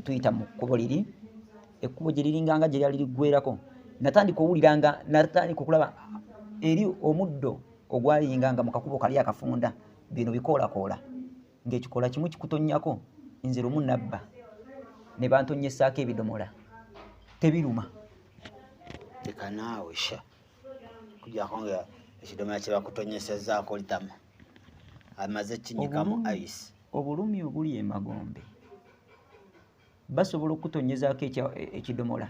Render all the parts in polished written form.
tuyita mu kkubo liri ekkubo gye liringanga gye lyali liggwerako natandika owuliranga natandika okulaba eri omuddo ogwalinganga mu kakubo kali akafunda bino bikoolakoola ng'ekikoola kimu kikutonnyako nze lumu nabba ne bantonnyessaako ebidomola tebiruma leka naawe sha kujjako nga ekidomola kye bakutonnyesezzaako litama amaze kinyikamu ice obulumi obuli emagombe basobola okutonyezaako ekidomola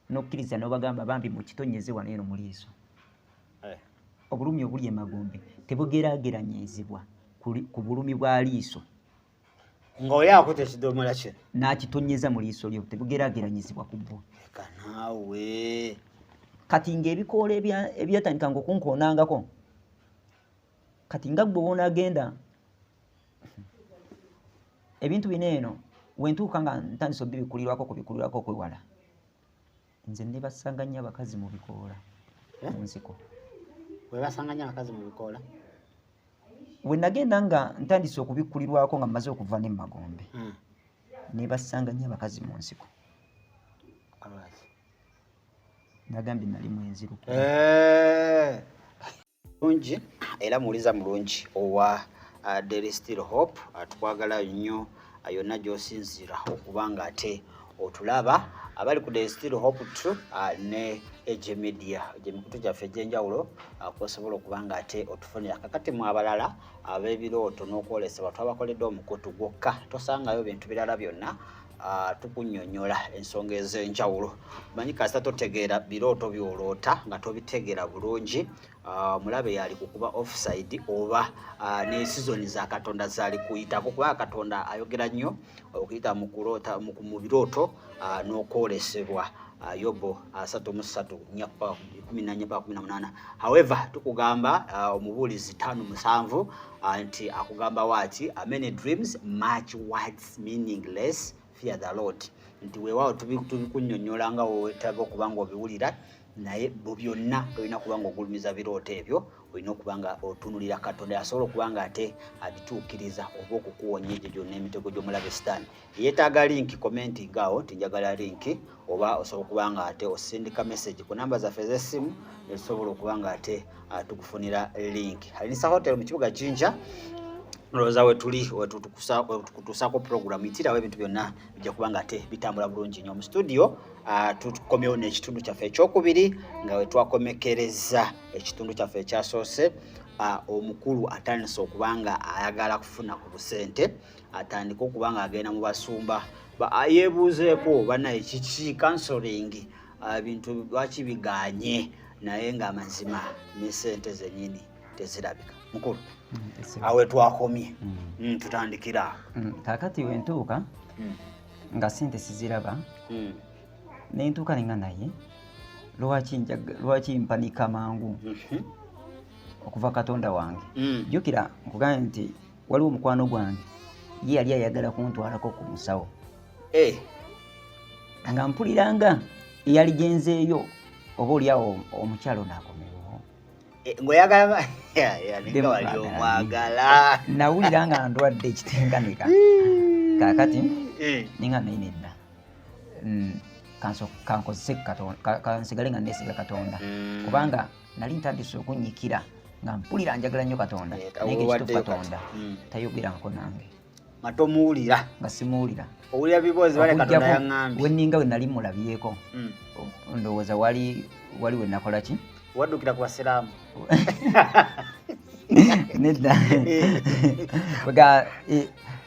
n'okkiriza n'obagamba bambi mukitonyeze wano eno mu liiso obulumi obuli emagombe tebugeraageranyizibwa ku bulumi bwa liiso ng'oli akutte ekidomola kye n'akitonyeza mu liiso lyo tebugeraageranyizibwa ku bwo leka naawe kati ng'ebikoola ebyatandikanga okunkoonangako kati nga gwe wonaagenda ebintu bino eno wentuuka nga ntandise kubikulirwako kwewala nze ne basanga nnyo abakazi mu bikoola mu nsiko webasanga nnyo abakazi mu bikoola we nagenda nga ntandise okubikulirwako nga mmaze okuva ne Magombe ne basanga nnyo abakazi mu nsiko nagambye nali mwenziruka mulungi era muwuliza mulungi owa Daily Still Hope tukwagala nnyo yonna gy'osinziira okuba nga ate otulaba abali ku Daily Still Hope ne Ege Media gy'emikutu gyaffe egy'enjawulo kwosobola okuba nga ate otufunira kakati mu abalala ab'ebirooto n'okwolesebwa twabakoledde omukutu gwokka tosangayo bintu birala byonna tukunnyonnyola ensonga ez'enjawulo manyi kasita totegeera birooto by'oloota nga tobitegeera bulungi mulabe yali kukuba offside oba ne season za Katonda zali kuyitako kuba Katonda ayogera nnyo okuyita mu kuloota mu birooto n'okwolesebwa Yobo 3:14-18. However tukugamba omubuulizi 5:7 nti akugamba wati many dreams much words meaningless fear the Lord nti weewaawo tubikunnyonnyola nga wetaaga okuba nga obiwulira naye byonna olina okuba nga ogulumiza birooto ebyo olina okuba nga otunulira Katonda asobola okuba nga ate abituukiriza oba okukuwonya egyo gyonna emitego gy'omulabe Sitaani yeetaaga linki commenting awo nti njagala linki oba osobola okuba nga ate osindika message ku namba zaffe z'essimu ezisobola okuba nga ate tukufunira linki Alinisa Hotel mu kibuga Jinja Roza wetuli wetukutusaako program itirawo ebintu byonna bijja kuba nga ate bitambula bulungi nnyo mu studio tukomyewo n'ekitundu kyaffe ekyokubiri nga wetwakomekereza ekitundu kyaffe ekyasoose omukulu atandise okuba nga ayagala kufuna ku busente atandika okuba nga agenda mu basumba yeebuuzeeko banaye kiki counseling bintu lwaki biganye naye nga amazima ne sente zennyini tezirabika mukulu awe twakomye tutandikira kakati wentuuka nga sente siziraba nentuuka nenga naye lwaki mpanika mangu okuva Katonda wange jjukira nkugambye nti waliwo omukwano gwange ye yali ayagala kuntwalako ku musawo nga mpuliranga yaligenzeeyo oba oliawo omukyalo naakomewo ngoyagala ninga wali omwagala nawulira nga ndwadde ekitenganika kakati ninga nainedda kankozese kansigale nga neesiga Katonda kubanga nali ntandise okunyikira nga mpulira njagala nnyo Katonda naye ng'ekituufu Katonda tayogerako nange nga tomuwulira nga simuwulira owulira biboozi bale Katonda yaŋŋambye wenninga we nali mulabyeko ndowooza wali we nakola ki waddukira ku basiraamu nedda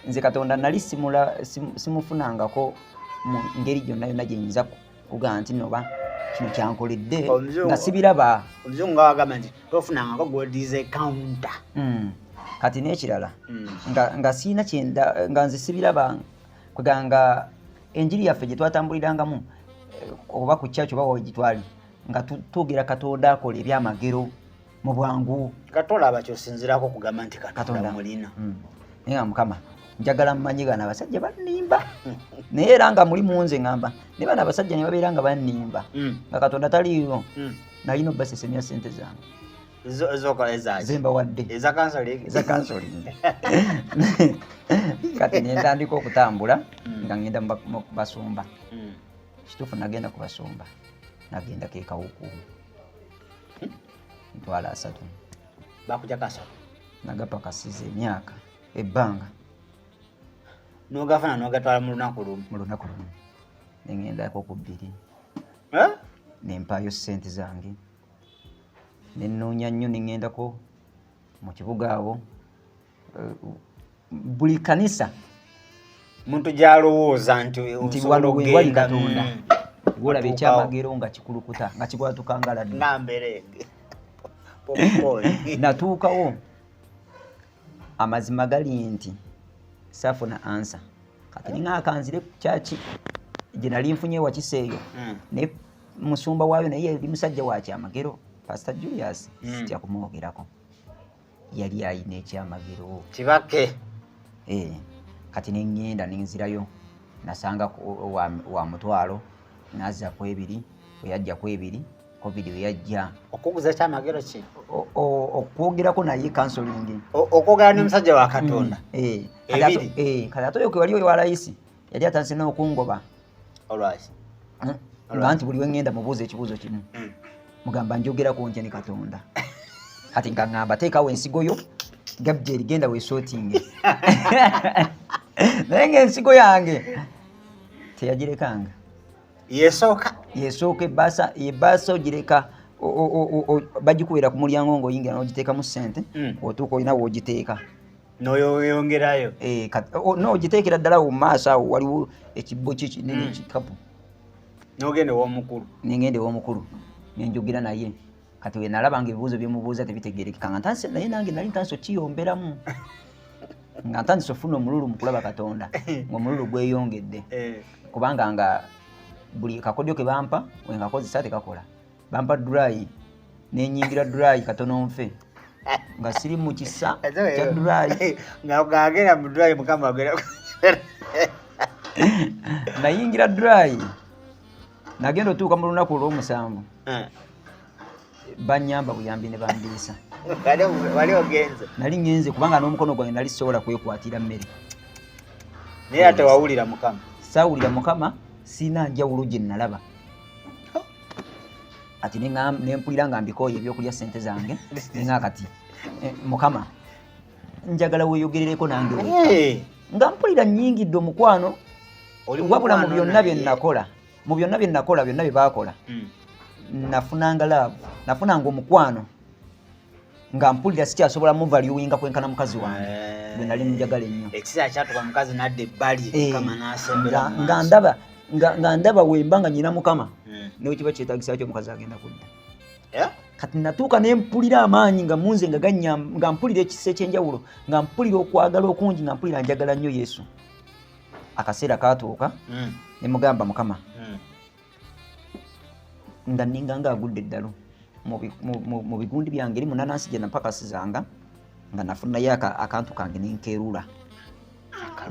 nze Katonda nali simufunangako mu ngeri gyonna yonna gye nyinza kugamba nti noba kino kyankoledde nga sibiraba omuzungu nga wagamba nti tofunangako godize counter kati n'ekirala nga siina kyenda nga nze sibiraba kweganga enjiri yaffe gye twatambulirangamu oba ku kyaki oba wegitwali nga twogera Katonda akola ebyamagero mu bwangu Katonda abakyosinzirako kugamba nti Katonda mulina naye Mukama njagala mmanyi gana abasajja bannimba naye era nga muli munze ngamba ne bana abasajja ne babeera nga bannimba nga Katonda taliiwo nalina obbasesemya ssente zange Zokola ezaaki. Zemba wadde. Eza counseling. Eza counseling. Kati nentandika okutambula nga ngenda mu basumba. Kituufu nagenda ku basumba. Nagenda kekawuku. Ntwala 3. Bakuja kasa. Nagapakasiza emyaka ebbanga. N'ogafuna n'ogatwala mu lunaku lumu. Mu lunaku lumu. Nengendako ku 2. Nempaayo ssente zange. Nenoonya nnyo nengendako mu kibuga awo. Buli kanisa muntu gyalowooza nti wano wali Katonda. Gwolaba ekyamagero nga kikulukuta nga kikwatuka nga ladde. Ngamberenge. Natuukawo amazima gali nti saafuna ansa. Kati ningakanzire kyaki gye nali nfunye wakiseeyo ne musumba waayo naye yali musajja wa kyamagero. Pastor Julius sitya kumwogerako. Yali ayina ekyamagero kibake. Kati nengenda nenzirayo nasanga wa mutwalo nazza ku 2 oyajja ku 2 covid yajja okuguza kyamagero ki okwogerako naye counseling okwogera n'omusajja wa Katonda kati atoyo kwe wali wa rais yali atanse n'okungoba alright nga nti buli wengenda mubuuza ekibuuzo kimu mugamba njogerako ntya ne Katonda kati nga ngamba teekawo ensigo yo gabje ligenda weesootinge naye ng'ensigo yange teyagirekanga yesooka ebbaasa ogireka bagikuwera ku mulyango ng'oyingira n'ogiteekamu ssente otuuka olina woogiteeka n'oyongerayo n'ogiteekera ddala mu maaso awo waliwo ekibbo n'ekikapu n'ogenda nengenda ew'omukulu nenjogira naye kati we nalabanga ebibuuzo byemubuuza tebitegeerekeka nga ntanse naye nange nali ntanse okiyomberamu nga ntandise ofuna omululu mu kulaba Katonda ng'omululu gweyongedde kubanga nga buli kakodyo ke bampa we ngakozesa tekakola bampa dry nenyingira dry katono nfe nga siri mu kisa kya dry nga gagera mu dry mukama agera nayingira dry nagenda otuuka mu lunaku olw'omusanvu banyamba buyambi ne bambiisa wali ogenze nali ngenze kubanga n'omukono gwange nali sobola kwekwatira mmere naye ate wawulira mukama saawulira mukama sina njawulo gye nalaba ati nempulira nga mbikooye ebyokulya ssente zange ninga kati mukama njagala weeyogerereko nange nga mpulira nnyingidde omukwano wabula mu byonna bye nakola byonna bye baakola nafunanga laavu nafunanga omukwano nga mpulira sikyasobola muvaluinga kwenkana mukazi wange gwe nali njagala ennyo ekisa kyatuka mukazi nadde ebbali mukama n'asembera nga ndaba wemba nga nyina mukama newekiba kyetagisa kyo mukazi agenda kudda kati natuuka nempulira amaanyi nga munze nga ganyamba nga mpulira ekisa ekyenjawulo nga mpulira okwagala okungi nga mpulira njagala nnyo Yesu akaseera katuuka ne mugamba mukama nga ninganga agudde eddalo mu bigundi byange eri munanansi gye napakasizanga nga nafunayo akantu kange nenkeerula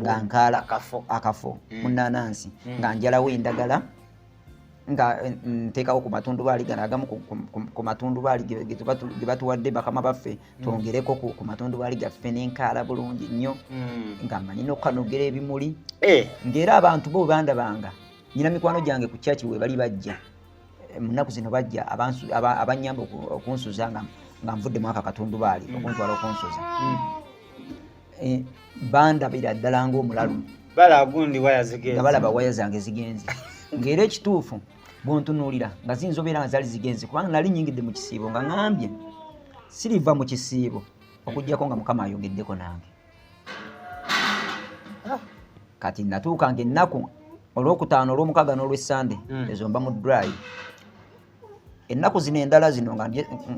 nga nkaala akafo munanansi nga njalawo endagala nga nteekawo ku matundubaali gano agamu ku matundubaali ge batuwadde bakama baffe twongereko ku matundubaali gaffe nenkaala bulungi nnyo nga manyina okukanogera ebimuli ng'era abantu bo bandabanga nyina mikwano gyange ku kyaki we bali bajja munaku zino bajja abanyamba okunsuza nga nvuddemu aka katundubaali okuntwala okunsuza bandabira ddala ng'omulalu nga balaba waya zange zigenze ng'era ekituufu bontunuulira nga zinzobeera nga zaali zigenze kubanga nali nyingidde mu kisiibo nga ngambye siriva mu kisiibo okuggyako nga mukama ayogeddeko nange kati natuuka nga ennaku olwokutaano olw'omukaaga n'olw'essande ezo mba mu dry ennaku zino endala zino nga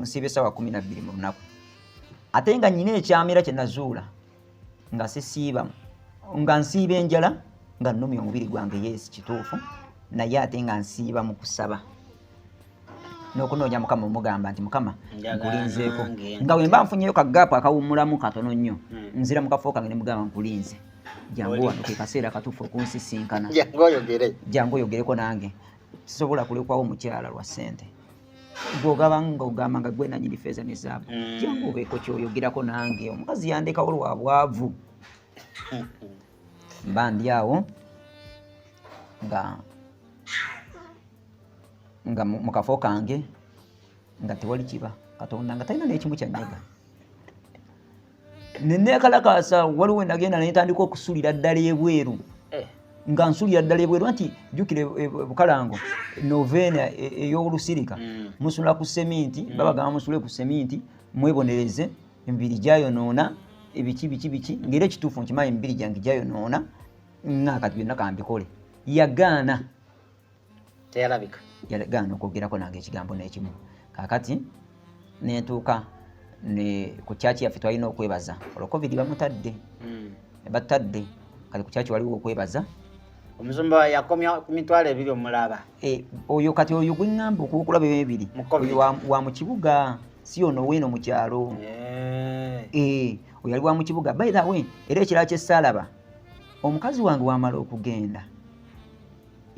nsiiba essaawa 12 mu lunaku ate nga nyina ekyamira kye nazuula nga sisiiba nga nsiiba enjala nga nnumya omubiri gwange yeesi kituufu naye ate nga nsiiba mu kusaba n'okunoonya mukama omugamba nti mukama nkulinzeeko nga bwe mba nfunyeyo kagaapu akawummulamu katono nnyo nzira mu kafo kange ne mugamba nkulinze jangu wano ke kaseera katuufu okunsisinkana jangu oyogereko nange sisobola kulekwawo mukyala lwa ssente bw'ogabanga ogamba nga gwe nanyini feeza ne zaabu jangu obeeko kyoyogerako nange omukazi yandekawo lwa bwavu mba ndi awo nga mu kafo kange nga tewali kiba Katonda nga talina n'ekimu kyannyaga neneekalakaasa waliwo nagenda netandika okusulira ddala ebweru nga nsulira ddala ebweru anti jjukire Bukalango noveena ey'olusirika musula ku seminti babagamba musule ku seminti mwebonereze emibiri gyayonoona biki ng'era ekituufu nkimanyi emibiri gyange gyayonoona nakati byonna kambikole yagaana yagaana okwogerako nange ekigambo n'ekimu kaakati nentuuka ku kyaki yaffe twalina okwebaza olwo covid bamutadde batadde kati ku kyaki waliwo okwebaza omusumba yakomya ku mitwalo 2 omulaba oyo kati oyo gweŋŋamba okukulaba ebibiri wa mu kibuga si ono weeno mu kyalo oyo yali wa mu kibuga by the way era ekirala kyesaalaba omukazi wange wamala okugenda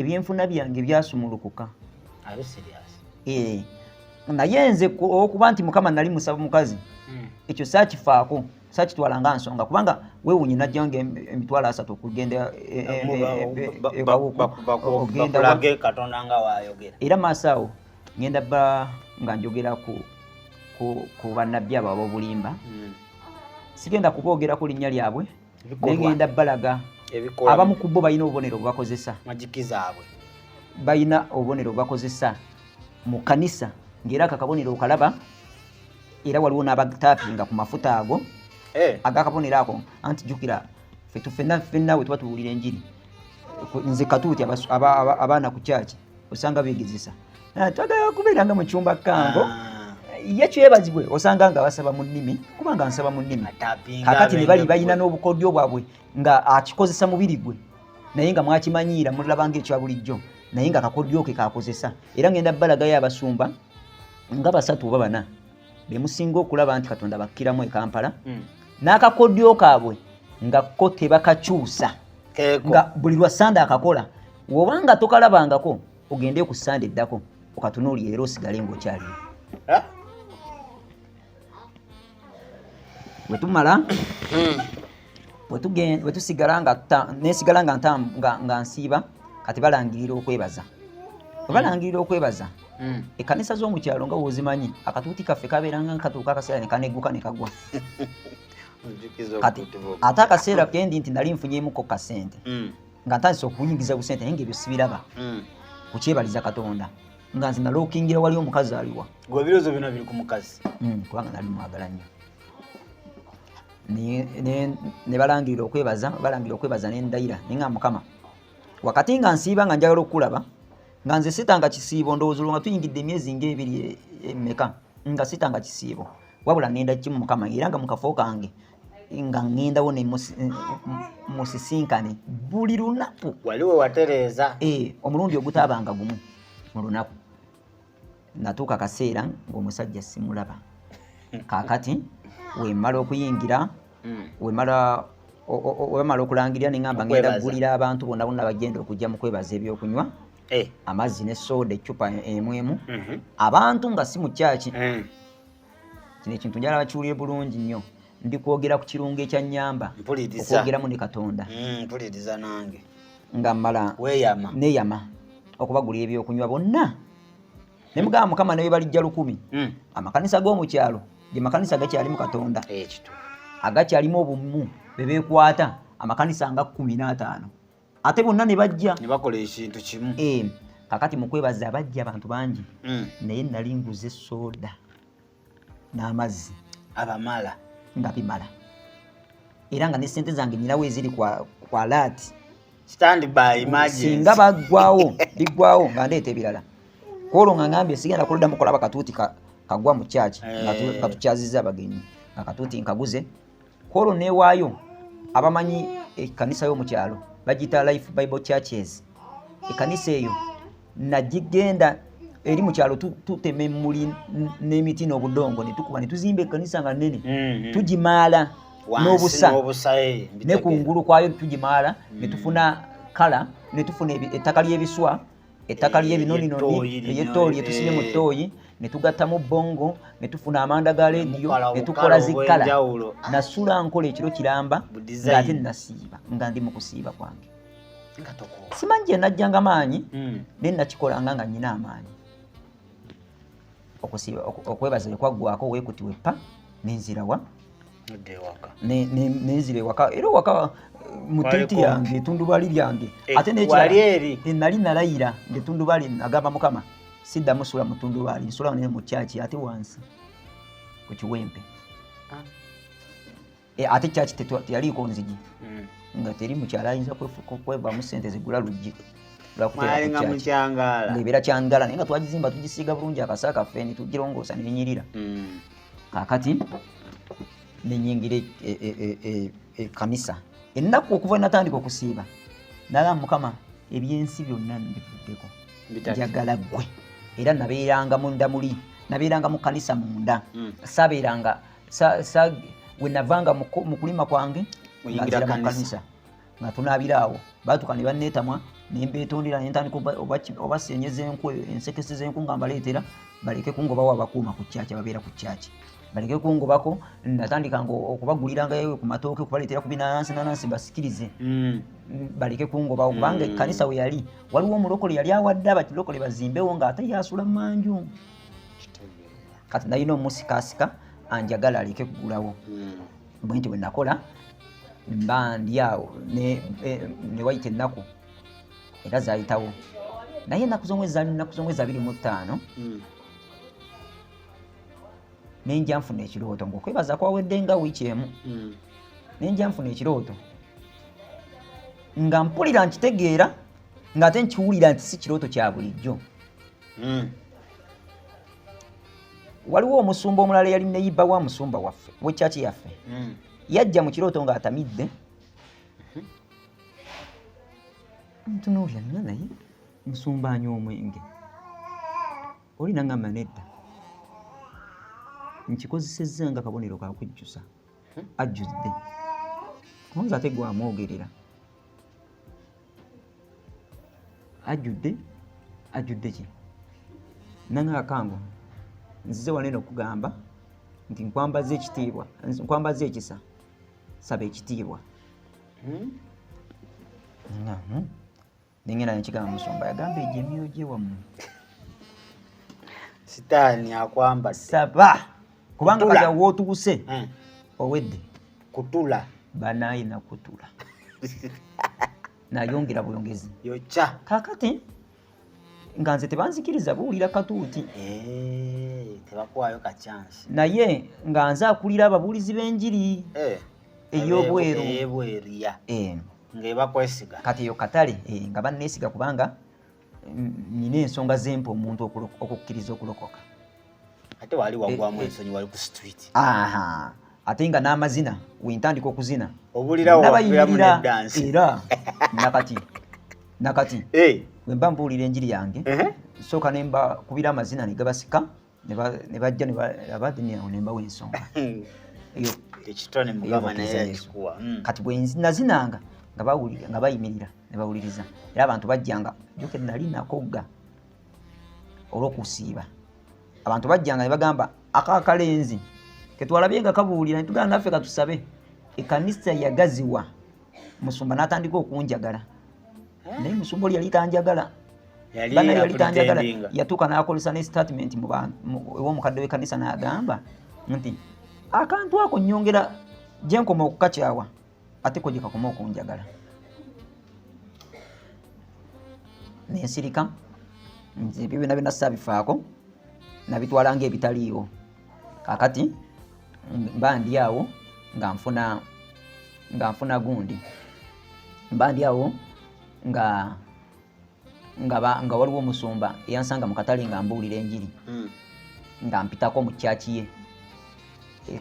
ebyenfuna byange byasumulukuka naye nze okuba nti Mukama nali musaba mukazi ekyo saakifaako saakitwalanga nsonga kubanga weewunye najjanga emitwalo 3 okugenda bakulage Katonda nga waayogera era maaso awo ngenda bba nga njogera ku bannabbi abo ab'obulimba sigenda kuboogera ku linnya lyabwe negenda balaga abamu ku bo balina obubonero bubakozesa majikizaabwe balina obubonero bubakozesa mu kanisa ng'era akakabonero okalaba era waliwo n'abataapinga ku mafuta ago agakabonero ako anti jjukira ffenna we tuba tuwulira enjiri nze katuuti abaana ku kyaki osanga beegezesa twagala kubeera nga mu kyumba kango ye kyebazibwe osanga nga basaba mu nnimi kubanga nsaba mu nnimi kakati ne bali balina n'obukodyo bwabwe nga akikozesa mubiri gwe naye nga mwakimanyiira mulaba ng'ekya bulijjo naye nga akakodyo ke kakozesa era ngenda balagayo abasumba nga 3 oba 4 bemusinga okulaba nti Katonda bakkiramu e Kampala n'akakodyo kaabwe nga ko tebakakyusa nga buli lwa Sande akakola wobanga tokalabangako ogende ku Sande eddako okatunuulira era osigale ng'okyaliyo wetumala wetusigala nesigala nga nsiiba kati balangirira okwebaza ekkanisa z'omukyalo nga wozimanyi akatuuti kaffe kabeeranga nkatuuka akaseera ne kanegguka ne kagwa kati ate akaseera kendi nti nali nfunyeemuko kasente nga ntandise okuyingiza busente naye ng'ebyo sibiraba kukyebaliza Katonda nga nze nalookingira wali omukazi aliwa gwe ebirozo byonna biri ku mukazi kubanga nali mwagala nnyo ne balangirira okwebaza n'endayira ne nga Mukama wakati nga nsiiba nga njagala okukulaba nga nze sitanga kisiibo ndowooza nga tuyingidde emyezi ng'ebiri emeka nga sitanga kisiibo wabula ngenda kimu Mukama era nga mu kafo kange nga ngendawo ne musisinkane buli lunaku waliwo watereeza omulundi ogutaabanga gumu mu lunaku natuuka kaseera ng'omusajja simulaba kaakati wemala okuyingira wemala okulangirira neŋŋamba ngenda kugulira abantu bonna bonna bagenda okujja mu kwebaza ebyokunywa amazzi ne soda eccupa emu abantu nga si mu kyaki kino ekintu njala bakiwulire bulungi nnyo ndi kwogera ku kirungo ekyannyamba okwogeramu ne Katonda mpuliriza nange nga mmala neeyama okubagulira ebyokunywa bonna ne mugamba Mukama naye balijja 100 amakanisa g'omukyalo ge makanisa gakyalimu Katonda agakyalimu obumu bebeekwata amakanisa nga 15 ate bonna ne bajja ne bakola ekintu kimu kakati mu kwebaza bajja abantu bangi naye nali nguze soda n'amazzi abamala nga bimala era nga ne ssente zange ninawo eziri kwa laati standby emergency singa biggwawo nga ndeeta ebirala kwolwo nga ngambye sigenda kuluddamu kulaba katuuti kagwa mu kyaki nga tukyaziza abagenyi nga katuuti nkaguze kwolwo neewaayo abamanyi ekkanisa y'omukyalo bagita Life Bible Churches ekkanisa eyo nagigenda eri mu kyalo tutema emmuli n'emiti n'obudongo ne tukuba ne tuzimba ekkanisa nga nnene tugimaala n'obusa ne kungulu kwayo tugimaala ne tufuna kala ne tufuna ettaka ly'ebiswa ettaka ly'ebinoninoni ey'ettooyi etusibye mu ttooyi ne tugattamu bongo ne tufuna amanda ga radio ne tukola Mukala zikala obw'enjawulo. nasula nkola ekiro kiramba Budesign. ng'ate nasiiba nga ndi mu kusiiba kwange Nga tokoowa. simanyi gye najjanga maanyi Mm. naye nakikolanga nga nnyina amaanyi okusiiba okwebaza bwe kwaggwako weekuti weppa nenzirawa Nodde ewaka. nenzira ewaka era ewaka mu tenti Waliko. yange etundubaali lyange ate wali eri. nali nalayira ngaetundubaali nagamba mukama siddamu sula mu tundubaali nsula ne mu kyaki ate wansi ku kiwempe ate kyaki teyaliiko nzigi nga teri mukyala ayinza kwevaamu sente zigula luggi Mwali nga mukyangala. ngaebeera kyangala naye nga twagizimba tugisiiga bulungi akasa kaffe ne tugirongoosa nenyirira kakati nenyingira ekanisa ennaku okuva natandika okusiiba nagamba mukama ebyensi byonna mbivuddeko njagala ggwe era nabeeranga munda muli nabeeranga mu kanisa munda sabeeranga we navanga mu kulima kwange ngazira mu kanisa nga tunaabiraawo baatuka ne banneetamwa nembeetondera nentandika obasenyeza enku ensekese z'enku nga mbaleetera baleke kungobawo abakuuma ku kyaki ababeera ku kyaki baleke kungobako natandikanga okubagulirangayo ku matooke okubaleetera ku binanansi basikirize baleke kungobawo kubanga ekkanisa we yali waliwo omulokole yali awadde abakilokole bazimbewo ng'ate yasula mu manju kati nalina omusikasika anjagala aleke kugulawo bwe nti bwe nakola mba ndi awo ne wayita ennaku era zaayitawo naye ennaku z'omwezi zaali nnaku z'omwezi 25 nenja nfuna ekirooto ng'okwebaza kwawedde nga wiiki emu nenja nfuna ekirooto nga mpulira nkitegeera ng'ate nkiwulira nti si kirooto kya bulijjo waliwo omusumba omulala yali neyibba wa musumba waffe w'ekyaki yaffe yajja mu kirooto ng'atamidde ntunuulira nina naye musumba anywa omwenge oli nangamba nedda nkikozesezza nga kabonero kakujjusa ajjudde omuzi ate gwamwogerera ajjudde ki nanga akango nzize wanene okugamba nti nkwambaza ekitiibwa nkwambaza ekisa saba ekitiibwa nengenda nekigamba musumba yagamba egyo emyoyo gye wammwe sitaani akwambadde saba kubanga kati wootubuse owedde kutula banaye nakutula nayongera buyongezi yokya kakati nga nze tebanzikiriza buwulira katuuti tebakuwaayo kacyansi naye nga nze akulira ababuulizi b'enjiri ey'obweruya ng'ebakwesiga kati eyo katale nga banneesiga kubanga nina ensonga zempa omuntu okukkiriza okulokoka ate wali wagwamu ensonyi wali ku street ate nga n'amazina wentandika okuzina nabayimirira era nakati bwe mba mbuulira enjiri yange sooka ne mbakubira amazina ne gabasika ne bajja abadiniawo ne mbawa ensonga ekitone mugamba naye yakikuwa kati bwe nazinanga nga bawulira nga bayimirira ne bawuliriza era abantu bajjanga joke nali nakogga olw'okusiiba abantu bajjanga ne bagamba akakalenzi ketwalabye nga kabuulira ne tugamba naffe katusabe ekkanisa yagaziwa musumba n'atandika okunjagala naye musumba oli yali tanjagala yali tanjagala yatuuka n'akolesa ne statement ew'omukadde w'ekkanisa n'agamba nti akantu ako nnyongera gye nkoma okukakyawa ate ko gye kakoma okunjagala nensirika nti ebyo byonna byonna saabifaako nabitwala ng'ebitaliiwo kakati mba ndi awo nga nfuna gundi mba ndi awo nga waliwo omusumba eyansanga mu katale nga mbuulira enjiri nga mpitako mu kyaki ye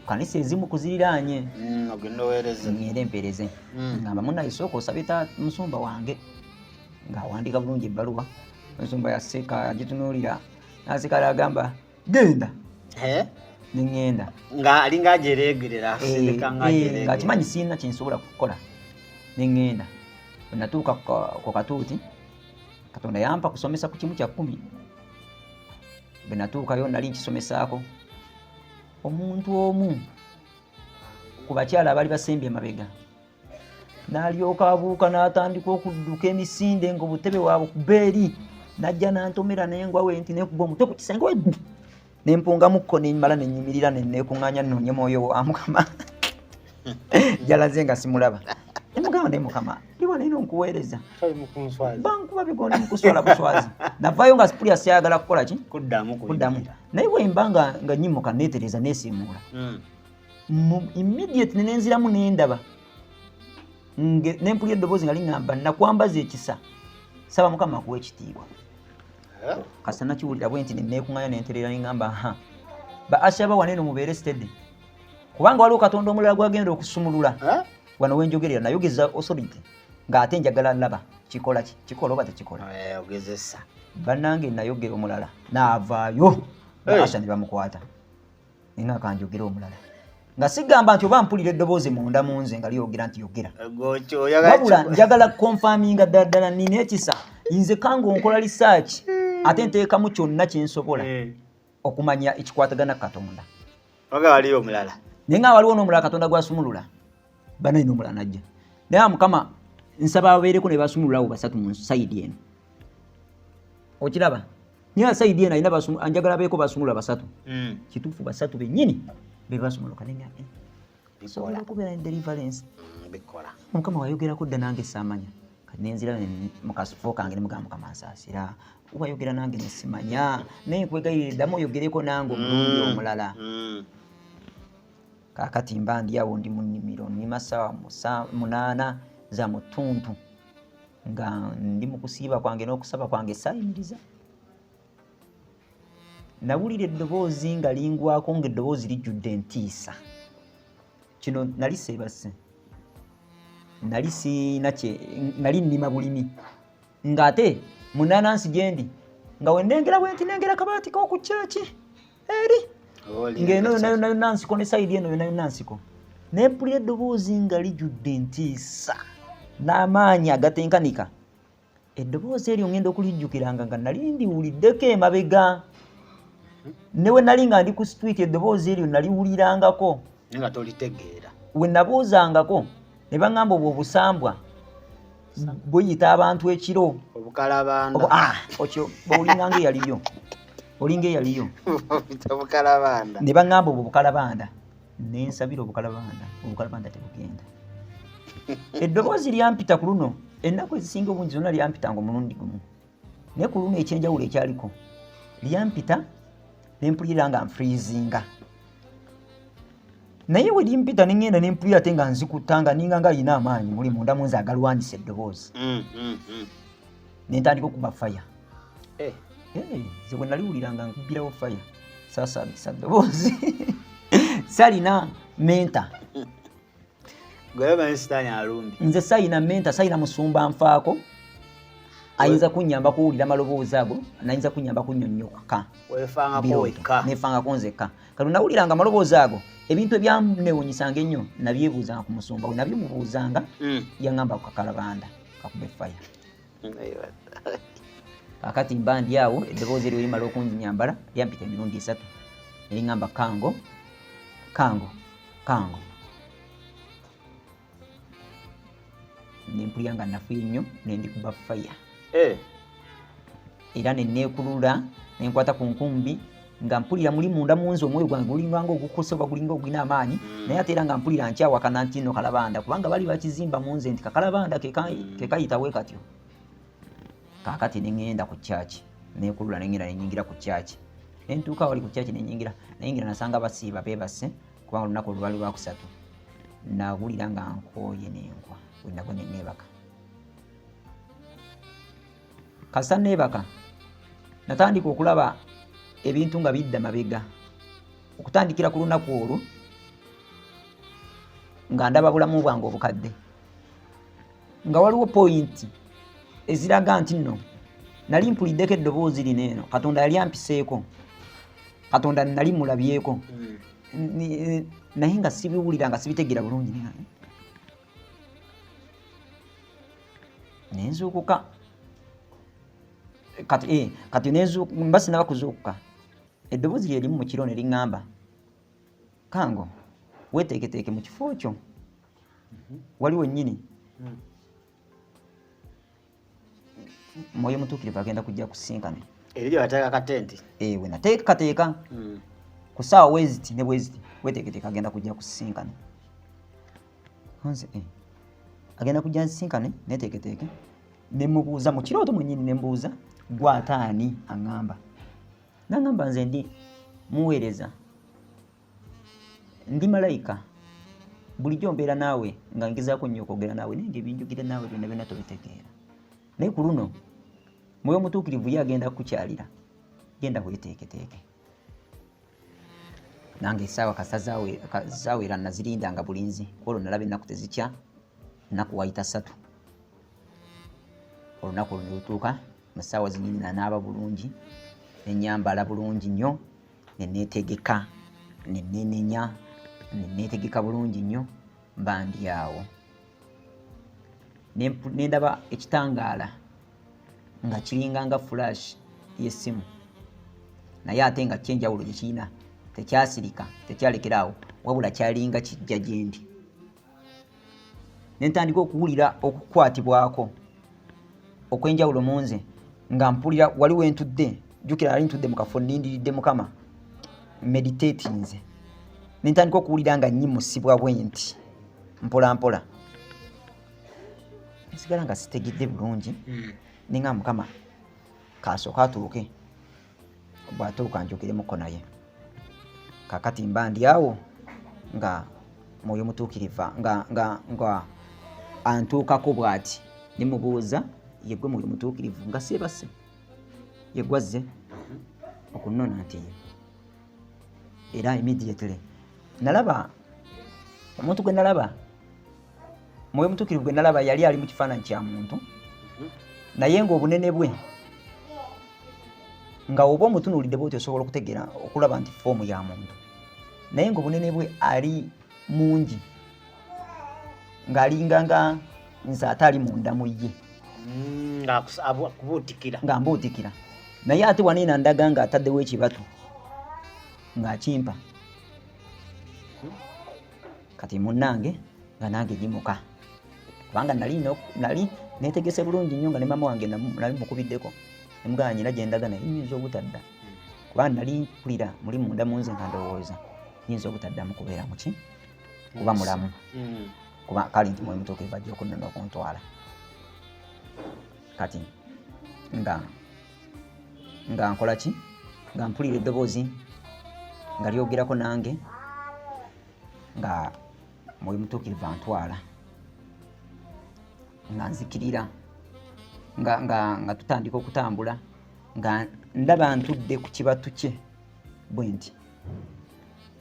kanisa ezimu kuziriraanye ngende empereze ngamba munaye sooka osabe musumba wange ng'awandiika bulungi ebbaluwa omusumba yaseka agitunuulira nasekala agamba genda neŋŋenda ng'alinga ajereegerera ng'akimanyi siina kyensobola kukola neŋŋenda bwe natuuka ku katuuti katonda yampa kusomesa ku kimu kya 10 bwe natuukayo nali nkisomesaako omuntu omu ku bakyala abaali basembye emabega n'alyoka abuuka n'atandika okudduka emisinde ng'obutebe waabwe ku bbeeri najja n'antomera n'engwawe nti nekuba omutwe ku kisenge weggu nempungamukko nemala nenyimirira nenekuŋŋaanya nnoonye mwoyo wa Mukama jalaze nga simulaba nemugamba naye Mukama liwa nino nkuweereza bankuba bigonda mukuswala buswazi navaayo nga sipulya siyagala kukola ki kuddamu naye bwemba nga nyimuka neetereza neesiimuula immediate nenziramu nendaba nempulya eddoboozi nga liŋŋamba nakwambaza ekisa saba Mukama akuwa ekitiibwa kasa nakiwulira bwe nti neekuŋŋaanya nenterera neŋŋamba ba ashaba waneeno mubeere steady kubanga waliwo Katonda omulala gwagenda okusumulula wano wenjogerera nayogeza authority ng'ate njagala laba kikola ki kikola oba tekikola ogezesa bannange nayogera omulala naavaayo Asha ne bamukwata ninga kanjogera omulala nga sigamba nti oba mpulira eddoboozi munda mu nze nga lyogera nti yogera wabula njagala confirminga ddala nina ekisa nze kange onkola research ate nteekamu kyonna kyensobola okumanya ekikwatagana Katonda oga waliyo omulala naye nga waliwo n'omulala Katonda gwasumulula bana ino omulala najja naye Mukama nsaba ababeereko ne basumululawo basatu mu sayidi eno okiraba niye sayidi eno alina anjagala beeko basumulula basatu kituufu basatu bennyini be basumuluka nenga sobola okubeera ne deliverance bikola Mukama wayogerako dda nange saamanya kati nenzira mu kasufo kange ne mugamba Mukama nsaasira wayogera nange nesimanya naye nkwegayirira ddamu oyogereko nange omulundi omulala kakati mba ndi awo ndi mu nnimiro nnima ssaawa 8 za mutuntu nga ndi mu kusiiba kwange n'okusaba kwange saayimiriza nawulira eddoboozi nga lingwako ng'eddoboozi lijjudde entiisa kino nali seebase nali siina nali nnima bulimi ng'ate munanansi gye ndi nga wennengera bwe nti nengera kabaati k'oku kyaki eri ng'eno nayo nansiko ne sayidi eno nayo nansiko nempulira eddoboozi nga lijjudde entiisa n'amaanyi agatenkanika eddoboozi eryo ngenda okulijjukiranga nga nali ndiwuliddeko emabega newe nali nga ndi ku street eddoboozi eryo naliwulirangako nga tolitegeera we nabuuzangako ne baŋŋamba obwo obusambwa buyita abantu ekiro obukalabanda okyo bwolinganga eyaliyo olinga eyaliyo obukalabanda ne baŋŋamba obwo obukalabanda nensabira obukalabanda tebugenda eddoboozi lyampita ku luno ennaku ezisinga obungi zonna lyampitanga omulundi gumu naye ku luno ekyenjawulo ekyaliko lyampita nempulira nga nfrizinga naye we limpita nengenda nempulira ate nga nzikuttanga ninga nga alina amaanyi muli munda munze agalwanisa eddoboozi nentandika okuba faya ze bwe naliwuliranga nkubirawo faya saasabisa ddoboozi salina menta nze sayina menta sayina musumba nfaako ayinza kunnyamba kuwulira amaloboozi ago nayinza kunnyamba kunnyonnyoka nefangako nzekka kati nawuliranga amaloboozi ago ebintu ebyamnewunyisanga ennyo nabyebuuzanga ku musumba we nabyemubuuzanga yaŋŋamba ku kakalabanda kakube faya kakati mba ndi awo eddoboozi eryo limala okunnyambala lyampita emirundi 3 neliŋŋamba kango nempulira nga nafuye nnyo nendikuba faya era neneekulula nenkwata ku nkumbi nga mpulira muli munda munzi omwoyo gwange gulinganga ogukose oba gulinga ogulina amaanyi naye ate era nga mpulira nkyawakana nti nno kalabanda kubanga bali bakizimba munze nti kakalabanda kekayitawe katyo kakati neŋŋenda ku kyaki neekulula nengenda nenyingira ku kyaki nentuuka wali ku kyaki nenyingira nasanga basiiba beebase kubanga olunaku olwali lwakusatu nawulira nga nkooye nenkwa wenabo neneebaka kasa neebaka natandika okulaba ebintu nga bidda mabega okutandikira ku lunaku olwo nga ndaba bulamu bwange obukadde nga waliwo pointi eziraga nti nno nali mpuliddeko eddoboozi lino eno Katonda yali ampiseeko Katonda nali mulabyeko naye nga sibiwulira nga sibitegeera bulungi nenzuukuka kati mba sinaba kuzuukuka eddoboozi lye limu mu kiro ne liŋŋamba Kango weeteeketeeke mu kifo kyo waliwo nnyini Mwoyo Mutuukirivu agenda kujja kusinkana eryo yateeka katenti we nateekateeka ku ssaawa weeziti ne bweziti weeteeketeeka agenda kujja kusinkana nze agenda kujja nsinkane neeteeketeeke ne mubuuza mu kirooto mwennyini ne mbuuza gwataani aŋŋamba n'aŋŋamba nze ndi muweereza ndi malayika bulijjo mbeera naawe nga ngezaako nnyo okwogera naawe naye ng'ebinjogera naawe byonna byonna tobitegeera naye ku luno Mwoyo Mutuukirivu ye agenda kukukyalira genda weeteeketeeke nange essaawa zaawera nazirindanga bulinzi olwo nalaba ennaku tezikya nnaku wayita 3 olunaku olwo ne lutuuka mu ssaawa zinyini nanaaba bulungi nenyambala bulungi nnyo neneetegeka neneenenya neneetegeka bulungi nnyo mba ndi awo nendaba ekitangaala nga kiringa nga flash y'essimu naye ate nga kyenjawulo gye kirina tekyasirika tekyalekeraawo wabula kyalinga kijja gye ndi nentandika okuwulira okukwatibwako okwenjawulo mu nze nga mpulira waliwo entudde jjukira ali ntudde mu kafo nnindiridde Mukama meditatinze nentandika okuwulira nga nnyimusibwa bwe nti mpola mpola nsigala nga sitegedde bulungi ninga Mukama kasooka atuuke bw'atuuka njogeremuko naye kakati mba ndi awo nga Mwoyo Mutuukirivu nga antuukako bw'ati nimubuuza yeggwe Mwoyo Mutuukirivu nga seebase yeggwazze okunnona nti era immediately nalaba omuntu gwe nalaba Mwoyo Mutuukirivu gwe nalaba yali ali mu kifaananyi kya muntu naye ng'obunene bwe nga oba omutunuulidde bw'oti osobola okutegeera okulaba nti foomu ya muntu naye ng'obunene bwe ali mungi ng'alinga nga nze ate ali munda mu ye nga mbuutikira naye ate waneena ndaga ng'ataddewo ekibatu ng'akimpa kati munnange nga nange gimuka kubanga nali neetegese bulungi nnyo nga ne mama wange nali mukubiddeko nemugamba nyina gye ndaga naye nyinza obutadda kubanga nali mpulira muli munda mu nze nga ndowooza nyinza obutaddamu kubeera muki kuba mulamu kuba kale nti Mwoyo Mutuukirivu ajja okunnona okuntwala kati nga nkola ki nga mpulira eddoboozi nga lyogerako nange nga Mwoyo Mutuukirivu antwala nga nzikirira nga tutandika okutambula nga ndaba ntudde ku kibatu kye bwe nti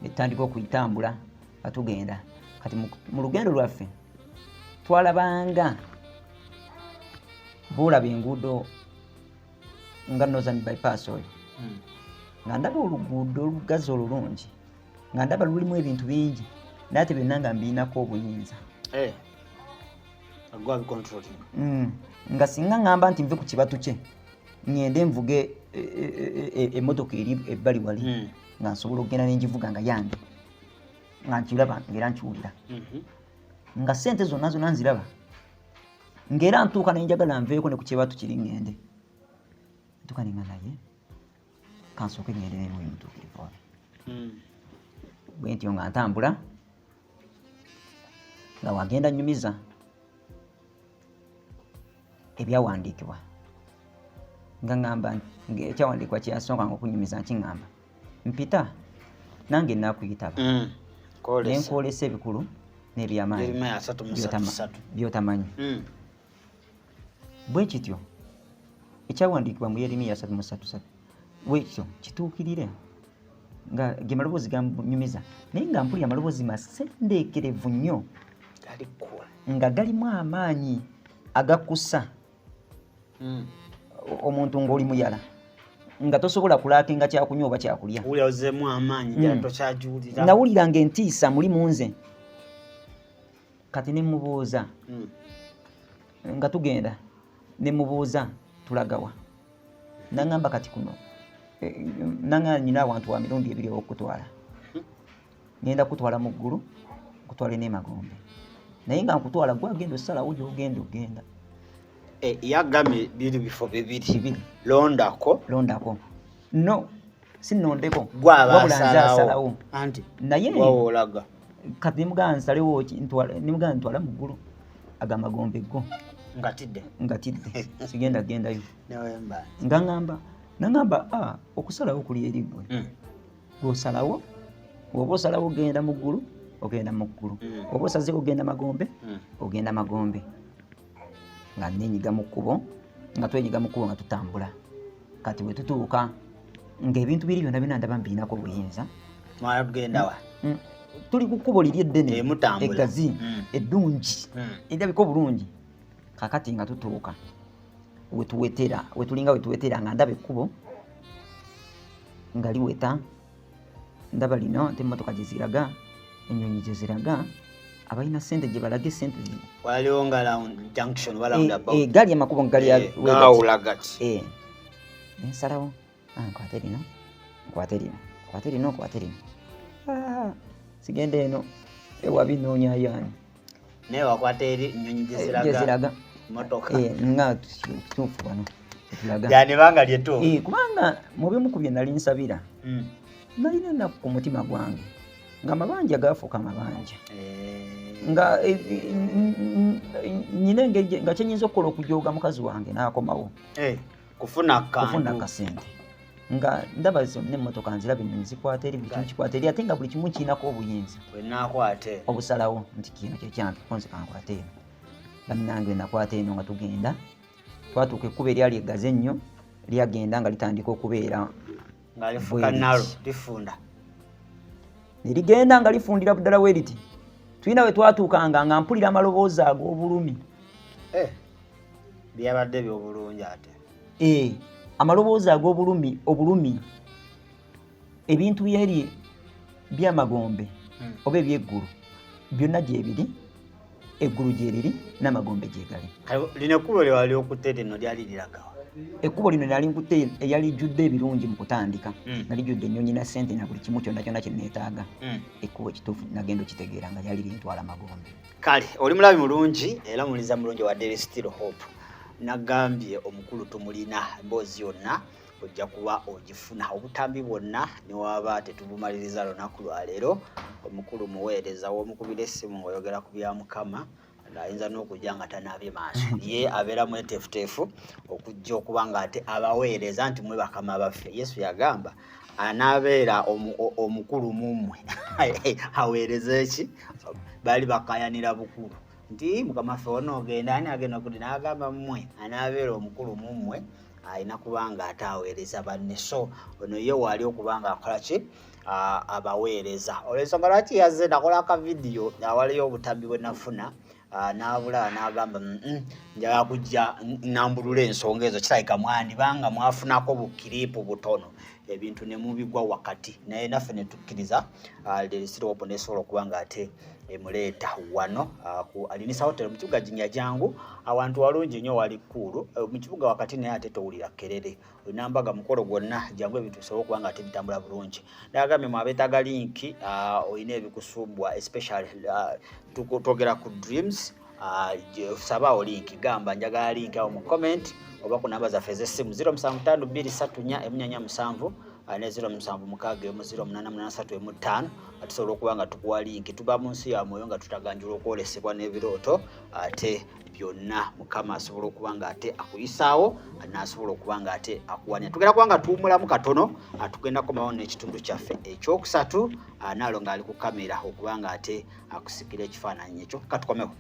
netutandika okuyitambula nga tugenda kati mu lugendo lwaffe twalabanga boolaba enguudo nga Northern bypass oyo nga ndaba oluguudo olugazi olulungi nga ndaba lulimu ebintu bingi naye ate byonna nga mbiinako obuyinza nga singa ŋŋamba nti nve ku kibatu kye ŋŋende nvuge emmotoka eri ebbali wali nga nsobola okugenda nengivuga nga yange nga nkiraba ng'era nkiwulira nga ssente zonna zonna nziraba ng'era ntuuka nenjagala nveeko ne ku kibatu kiri ŋŋende ntuuka nenga naye kansooke ŋŋende ne Mwoyo Mutuukirivu bwe ntyo nga ntambula nga wagenda nnyumiza ebyawandiikibwa nga ŋŋamba ekyawandiikibwa kyeyasookanga okunyumiza nkiŋŋamba mpita nange nakuyitaba nenkwolesa ebikulu n'ebyamaanyi byotamanyi bwe kityo ekyawandiikibwa mu Yeremiya 3:3 bwe kityo kituukirire nga ge maloboozi ganyumiza naye nga mpulira amaloboozi masendeekerevu nnyo nga galimu amaanyi agakusa omuntu ng'oli muyala nga tosobola kulaakinga kyakunywa oba kyakulya nawuliranga entiisa muli mu nze kati ne mubuuza nga tugenda ne mubuuza tulagawa naŋŋamba kati kuno nanga nyina abantu wa mirundi ebiri okutwala ngenda kutwala mu ggulu kutwala ne Magombe naye nga nkutwala gwagenda osalawo gy'ogenda yagambye biri bifo bibiri londako no sinondeko gwabasalawo anti naye wawolaga kati nimugaa nsalewo nimugaa ntwala mu ggulu aga Magombe go ngatidde sigenda gendayo ngamba okusalawo kuli eri gwe gw'osalawo oba osalawo ogenda mu ggulu ogenda mu ggulu oba osazeeko ogenda Magombe ogenda Magombe nga nenyiga mu kkubo nga twenyiga mu kkubo nga tutambula kati bwe tutuuka ng'ebintu biri byonna bina ndaba mbiinako obuyinza mwatugendawa tuli ku kkubo liri eddene eggazi eddungi erabika obulungi kakati nga tutuuka wetulinga wetuwetera nga ndaba ekkubo nga liweta ndaba lino ate emmotoka gye ziraga ennyonyi gye ziraga abalina ssente gye balaga essente waliwo nga junction roundabout gali amakubo gali awulagati nensalawo nkwate lino sigenda eno ewa binoonya yaani naye wakwata eri ennyonyi gye ziraga motoka nga kituufu wano etulaga yani banga lyetuufu kubanga mu bimu ku bye nali nsabira nalina ennaku ku mutima gwange nga mabanja gaafuuka mabanja nga nyina engeri nga kyenyinza okukola okujooga mukazi wange n'akomawo kufuna kasente nga ndaba n'emmotoka nziraba ennyonyi zikwata eri buli kimu kikwata eri ate nga buli kimu kiinako obuyinza obusalawo nti kino kyekyange konse kankwata eno bannange nakwata eno nga tugenda twatuuka ekkuba eryali eggazi ennyo lyagenda nga litandika okubeera nerigenda nga lifundira buddala we riti tulina we twatuukanga nga mpulira amaloboozi ag'obulumi byabadde by'obulungi ate amaloboozi ag'obulumi ebintu byeri by'Amagombe oba ebyeggulu byonna gyebiri eggulu gyeriri n'Amagombe gyegali lino ekkubo lyewali okutte lino lyali liragawa ekkubo lino lyali nkutte eyali jjudde ebirungi mu kutandika nali jjudde ennyonyi na ssente na buli kimu kyonna kyonna kye neetaaga ekkubo kituufu nagenda okitegeera nga lyali lintwala Magombe kale oli mulabi mulungi era muliza mulungi wa Daily Still Hope nagambye omukulu tumulina emboozi yonna ojja kuba ogifuna obutambi bwonna ne waba tetubumaliriza lunaku lwaleero omukulu muweereza w'omukubira essimu ng'oyogera ku bya Mukama ayinza n'okujja nga tanaabye maaso ye abeera mweteefuteefu okujja okuba nga ate abaweereza nti mwe bakama baffe Yesu yagamba anaabeera omukulu mummwe aweereza eki baali bakayanira bukulu nti Mukama ffe onoogenda ani agenda okudde n'agamba mmwe anaabeera omukulu mummwe alina kubanga ate aweereza banne so ono ye waali okubanga akola ki abaweereza olw'ensonga lwaki yazze nakola akavidiyo awaliyo obutambi bwe nafuna n'abulaba n'agamba njagala kujja nambulula ensonga ezo kirabika mwandibanga mwafunako bukiriipu butono ebintu ne mubigwa wakati naye naffe ne tukkiriza Daily Still Hope nesobola okuba nga ate emuleeta wano ku Alinisa Hotel mu kibuga Jinyajangu awantu walungi nnyo wali kkulu mu kibuga wakati naye ate towulira kerere olina mukolo gwonna jangu ebintu bisobola okuba nga ate bitambula bulungi nagambye mwabeetaaga linki olina ebikusuubwa especially twogera ku dreams sabawo linki gamba njagala linki awo mu comment oba ku namba zaffe ez'essimu 07523447 ne 0776 atusobola okuba nga tukuwa linki tuba mu nsi ya mwoyo nga tutaganjula okwolesebwa n'ebirooto ate byonna Mukama asobola okuba nga ate akuyisaawo n'asobola okuba nga ate akuwania tugenda kuba nga tuwumulamu katono tugenda komawo n'ekitundu kyaffe ekyokusatu naalo ng'ali ku kamera okuba nga ate akusikira ekifaananyi ekyo katukomewo